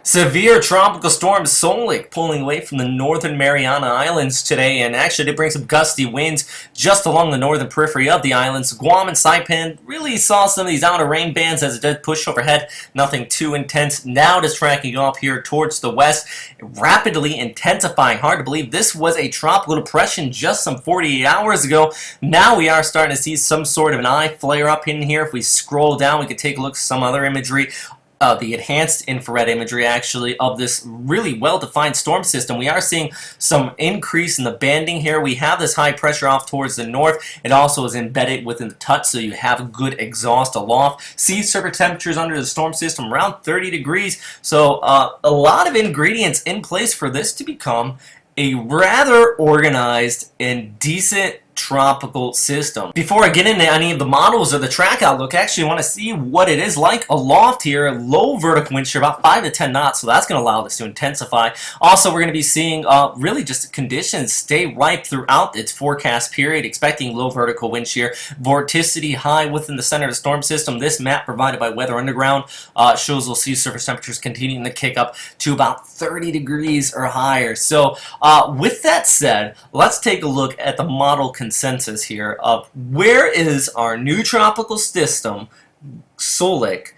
Severe tropical storm Soulik pulling away from the northern Mariana Islands today, and actually did bring some gusty winds just along the northern periphery of the islands. Guam and Saipan really saw some of these outer rain bands as it did push overhead. Nothing too intense. Now it is tracking off here towards the west, rapidly intensifying. Hard to believe this was a tropical depression just some 48 hours ago. Now we are starting to see some sort of an eye flare up in here. If we scroll down, we could take a look at some other imagery. The enhanced infrared imagery actually of this really well-defined storm system. We are seeing some increase in the banding here. We have this high pressure off towards the north. It also is embedded within the TUT, so you have good exhaust aloft. Sea surface temperatures under the storm system around 30 degrees. So a lot of ingredients in place for this to become a rather organized and decent tropical system. Before I get into any of the models or the track outlook, I actually want to see what it is like aloft here. Low vertical wind shear, about 5 to 10 knots, so that's going to allow this to intensify. Also, we're going to be seeing really just conditions stay ripe throughout its forecast period, expecting low vertical wind shear. Vorticity high within the center of the storm system. This map provided by Weather Underground shows those sea surface temperatures continuing to kick up to about 30 degrees or higher. So with that said, let's take a look at the model consensus here of where is our new tropical system, Soulik,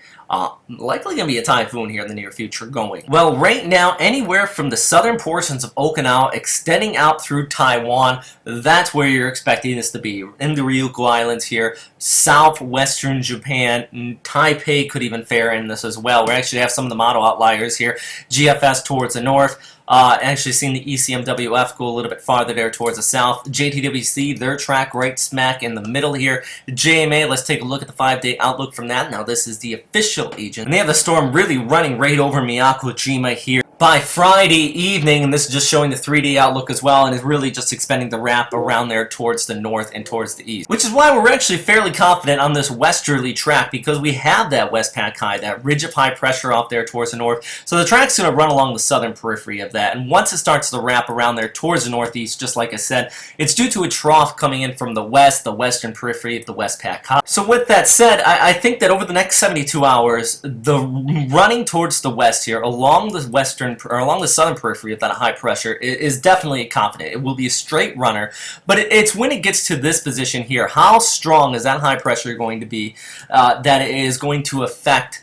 likely going to be a typhoon here in the near future going. Well, right now, anywhere from the southern portions of Okinawa extending out through Taiwan, that's where you're expecting this to be. In the Ryukyu Islands here, southwestern Japan, Taipei could even fare in this as well. We actually have some of the model outliers here. GFS towards the north. Actually seeing the ECMWF go a little bit farther there towards the south. JTWC, their track right smack in the middle here. JMA, let's take a look at the 5-day outlook from that. Now this is the official agent. And they have the storm really running right over Miyako-Jima here by Friday evening, and this is just showing the 3-day outlook as well, and is really just expanding the wrap around there towards the north and towards the east. Which is why we're actually fairly confident on this westerly track, because we have that Westpac high, that ridge of high pressure off there towards the north. So the track's going to run along the southern periphery of that, and once it starts to wrap around there towards the northeast, just like I said, it's due to a trough coming in from the west, the western periphery of the Westpac high. So with that said, I think that over the next 72 hours, the running towards the west here, along the western or along the southern periphery of that high pressure is definitely confident. It will be a straight runner, but it's when it gets to this position here, how strong is that high pressure going to be that it is going to affect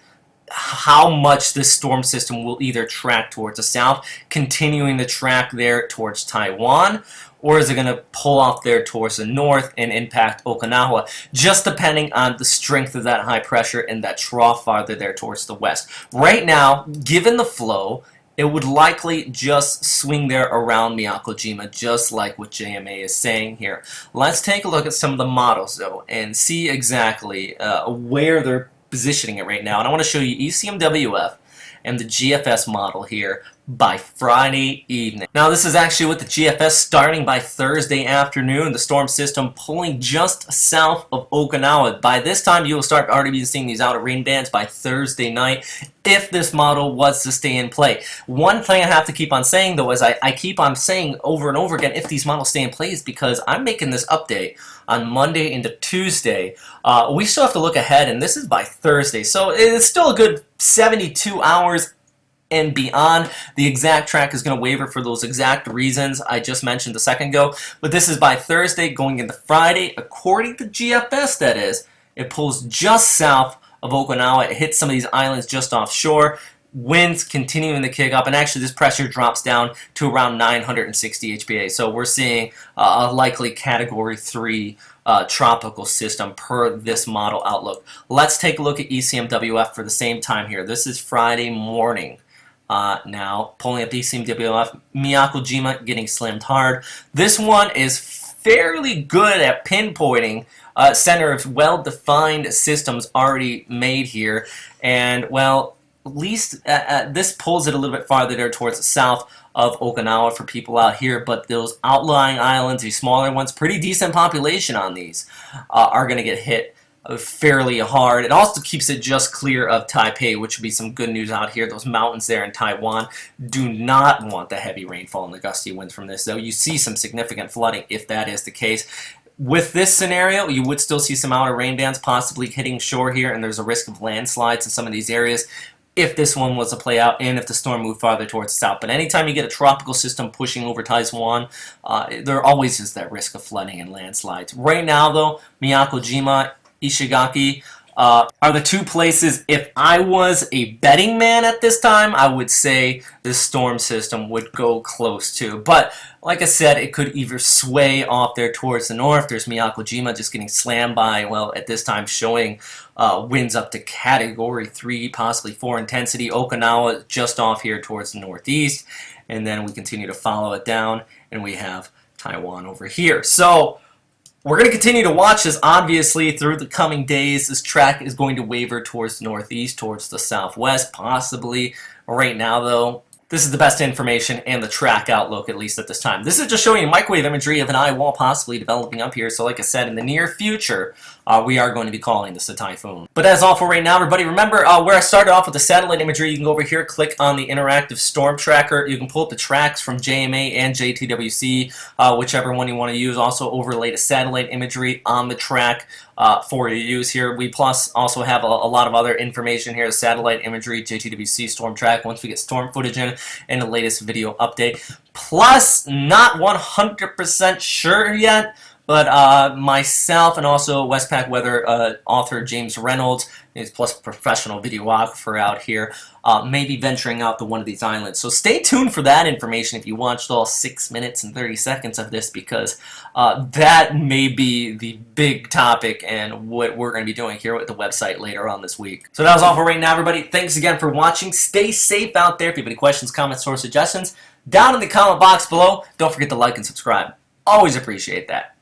how much this storm system will either track towards the south, continuing the track there towards Taiwan, or is it going to pull off there towards the north and impact Okinawa, just depending on the strength of that high pressure and that trough farther there towards the west. Right now, given the flow, it would likely just swing there around Miyako-Jima, just like what JMA is saying here. Let's take a look at some of the models, though, and see exactly where they're positioning it right now. And I want to show you ECMWF and the GFS model here by Friday evening. Now this is actually with the GFS starting by Thursday afternoon, the storm system pulling just south of Okinawa. By this time you will start already be seeing these outer rain bands by Thursday night if this model was to stay in play. One thing I have to keep on saying though is I keep on saying over and over again if these models stay in play is because I'm making this update on Monday into Tuesday. We still have to look ahead, and this is by Thursday, so it's still a good 72 hours and beyond. The exact track is going to waver for those exact reasons I just mentioned a second ago, but this is by Thursday going into Friday. According to GFS, that is, it pulls just south of Okinawa. It hits some of these islands just offshore. Winds continuing to kick up, and actually this pressure drops down to around 960 HPA. So we're seeing a likely Category 3 tropical system per this model outlook. Let's take a look at ECMWF for the same time here. This is Friday morning. Now, pulling up ECMWF, Miyako-Jima getting slammed hard. This one is fairly good at pinpointing center of well-defined systems already made here, and well, at least this pulls it a little bit farther there towards the south of Okinawa for people out here, but those outlying islands, these smaller ones, pretty decent population on these, are going to get hit fairly hard. It also keeps it just clear of Taipei, which would be some good news out here. Those mountains there in Taiwan do not want the heavy rainfall and the gusty winds from this, though. You see some significant flooding if that is the case. With this scenario, you would still see some outer rain bands possibly hitting shore here, and there's a risk of landslides in some of these areas. if this one was to play out and if the storm moved farther towards the south. But anytime you get a tropical system pushing over Taiwan, there always is that risk of flooding and landslides. Right now, though, Miyako-Jima, Ishigaki are the two places, if I was a betting man at this time, I would say this storm system would go close to. But like I said, it could either sway off there towards the north. There's Miyako-Jima just getting slammed by, well, at this time showing winds up to Category 3, possibly 4 intensity. Okinawa just off here towards the northeast. And then we continue to follow it down, and we have Taiwan over here. So we're going to continue to watch this, obviously, through the coming days. This track is going to waver towards the northeast, towards the southwest, possibly. Right now, though, this is the best information and the track outlook, at least at this time. This is just showing you microwave imagery of an eye wall possibly developing up here. So like I said, in the near future, we are going to be calling this a typhoon. But that's all for right now, everybody. Remember, where I started off with the satellite imagery, you can go over here, click on the interactive storm tracker. You can pull up the tracks from JMA and JTWC, whichever one you want to use. Also overlay the satellite imagery on the track for your use here. We plus also have a lot of other information here, satellite imagery, JTWC, storm track, once we get storm footage in, and the latest video update. Plus, not 100% sure yet, but myself and also Westpac Weather author James Reynolds, is plus professional videographer out here, may be venturing out to one of these islands. So stay tuned for that information if you watched all 6 minutes and 30 seconds of this, because that may be the big topic and what we're going to be doing here with the website later on this week. So that was all for right now, everybody. Thanks again for watching. Stay safe out there. If you have any questions, comments, or suggestions, down in the comment box below. Don't forget to like and subscribe. Always appreciate that.